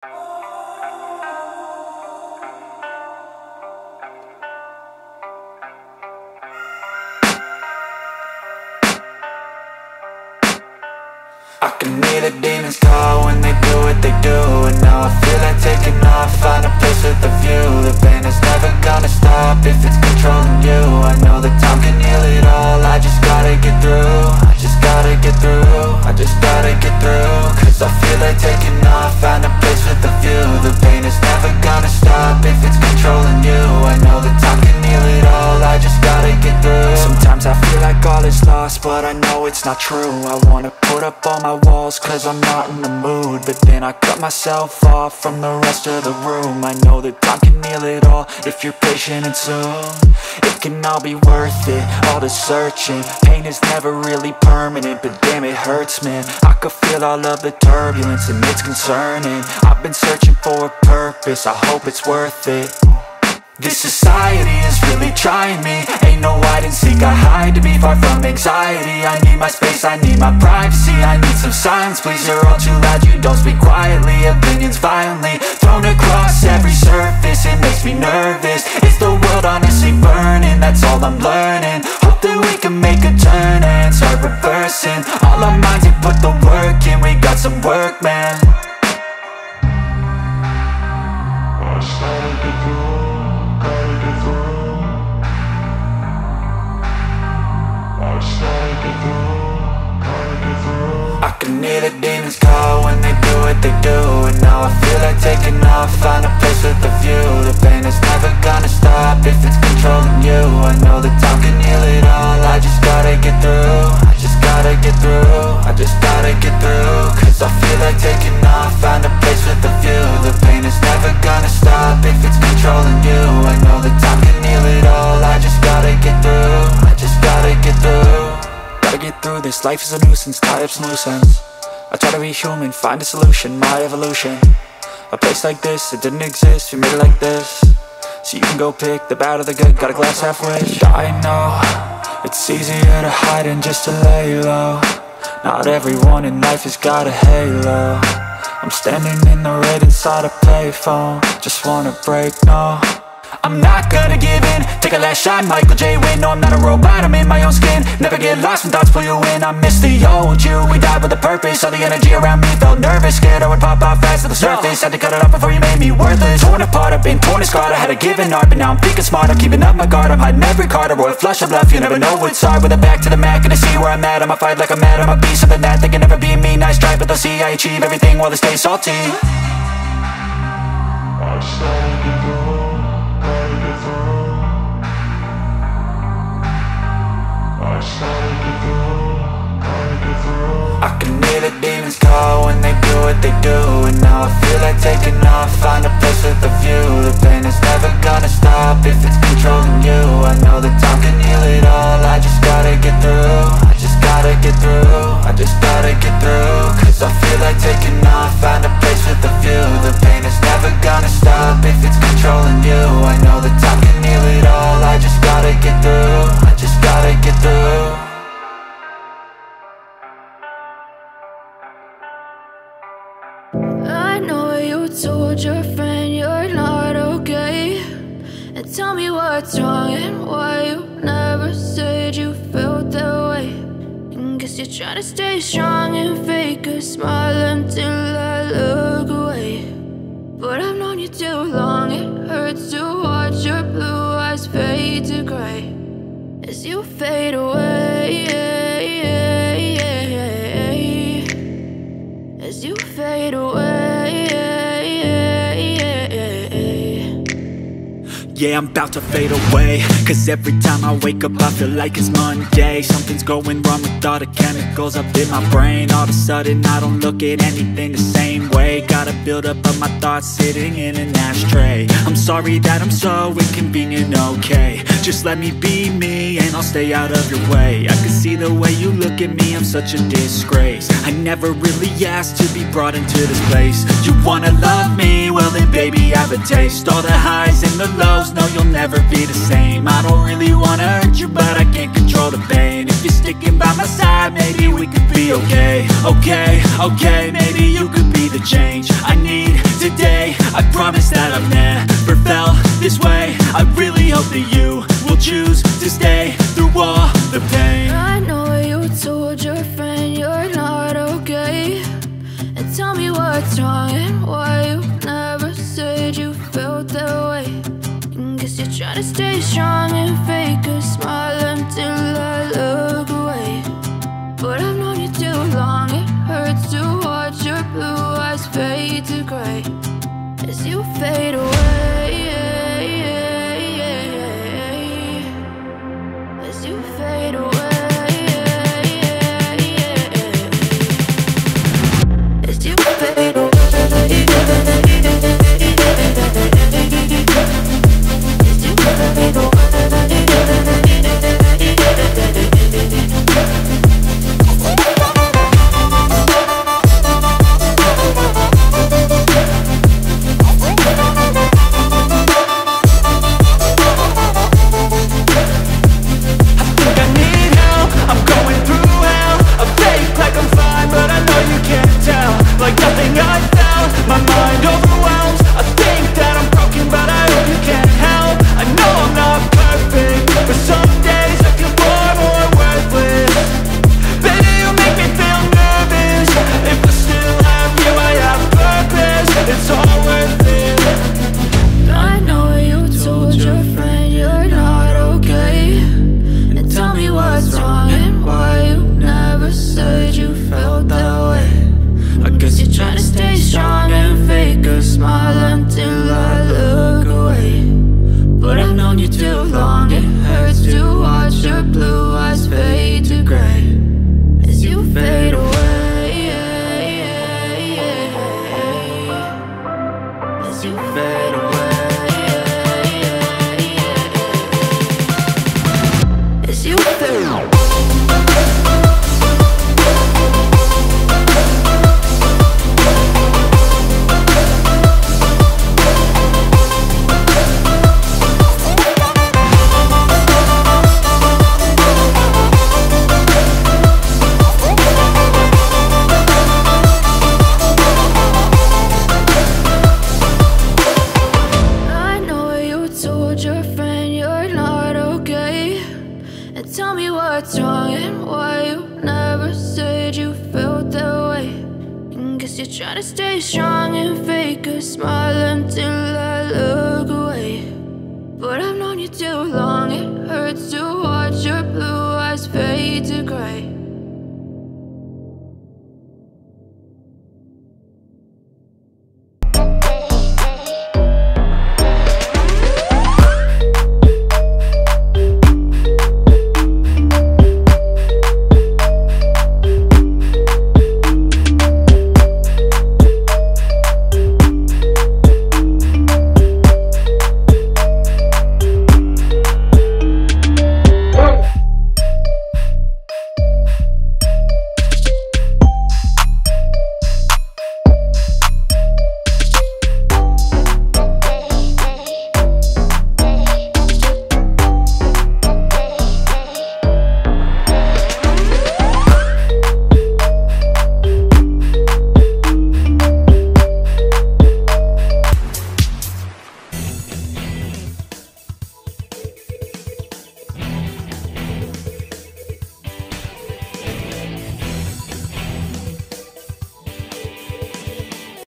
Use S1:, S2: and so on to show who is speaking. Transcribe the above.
S1: I can hear the demons call when they do what they do. And now I feel like taking off, find a place with a view. The pain is never gonna stop if it's controlling you. I know that time can heal it all, I just gotta get through. I just gotta get through, I just gotta get through. Cause I feel like taking off, find a place with a view. The pain is never gonna stop if it's controlling you. I know that time can heal it all, I just gotta get through. Sometimes I feel like all is lost, but I know it's not true. I wanna put up all my walls cause I'm not in the mood, but then I cut myself off from the rest of the room. I know that time can heal it all if you're patient and soon it can all be worth it, all the searching. Pain is never really permanent, but damn it hurts, man. I could feel all of the turbulence and it's concerning. I've been searching for a purpose, I hope it's worth it. This society is really trying me. Ain't no hide and seek, I hide to be far from anxiety. I need my space, I need my privacy. I need some silence, please, you're all too loud. You don't speak quietly, opinions violently thrown across every surface. It makes me nervous, is the world honestly burning? That's all I'm learning. Hope that we can make a turn and start reversing all our minds and put the work in. We got some work, man. I started to do. I can hear the demons call when they do what they do. And now I feel like taking off, find a place with a view. The pain is never gonna stop if it's controlling you. I know that time can heal it all, I just gotta get through. I just gotta get through, I just gotta get through. Cause I feel like taking off, find a place with a view. The pain is never gonna stop if it's controlling you. I know that time can heal it all, I just gotta get through. I just gotta get through. Gotta get through this, life is a nuisance, tie up some loose ends. I try to be human, find a solution, my evolution. A place like this, it didn't exist, we made it like this. So you can go pick the bad or the good, got a glass half wish. I know, it's easier to hide than just to lay low. Not everyone in life has got a halo. I'm standing in the red inside a payphone, just wanna break, no. I'm not gonna give in, take a last shot, Michael J. Win. No, I'm not a robot, I'm in my own skin. Never get lost when thoughts pull you in. I miss the old you, we died with a purpose. All the energy around me felt nervous, scared I would pop out fast to the surface. Had to cut it off before you made me worthless. Torn apart, I've been torn and scarred. I had a given art, but now I'm thinking smart. I'm keeping up my guard, I'm hiding every card. A royal flush of bluff, you never know what's hard. With a back to the mat, gonna see where I'm at. I'ma fight like I'm mad, I'ma be something that they can never be me. Nice try, but they'll see I achieve everything while they stay salty. I started to go. I can hear the demons call when they do what they do. And now I feel like taking off, find a place with a view. The pain is never gonna stop if it's controlling you. I know that time can heal it all, I just gotta get through. I just gotta get through, I just gotta get through. Cause I feel like taking off, find a place with a view. The pain is never gonna stop if it's controlling you. I know that time can heal it all, I just gotta get through. I just gotta get through.
S2: I know you told your friend you're not okay, and tell me what's wrong and why you never said you felt that way. And guess you're trying to stay strong and fake a smile until I look away. But I've known you too long, it hurts to watch your blue eyes fade to gray as you fade away, as you fade away.
S1: Yeah, I'm about to fade away, cause every time I wake up I feel like it's Monday. Something's going wrong with all the chemicals up in my brain. All of a sudden I don't look at anything the same way. Gotta build up of my thoughts sitting in an ashtray. I'm sorry that I'm so inconvenient, okay. Just let me be me and I'll stay out of your way. I can see the way you look at me, I'm such a disgrace. I never really asked to be brought into this place. You wanna love me? Well then
S3: baby, have a taste. All the highs and the lows, no, you'll never be the same. I don't really wanna hurt you, but I can't control the pain. If you're sticking by my side, maybe we could be okay. Okay, maybe you could be the change I need today. I promise that I've never felt this way. I really hope that you will choose to stay through all the pain.
S2: I know you told your friend you're not okay, and tell me what's wrong and why you never said you felt that way. Guess you're trying to stay strong and fake a smile until I look away. But I've known you too long, it hurts to watch your blue eyes fade to gray as you fade away. As you fade away. As you fade away. Trying to stay strong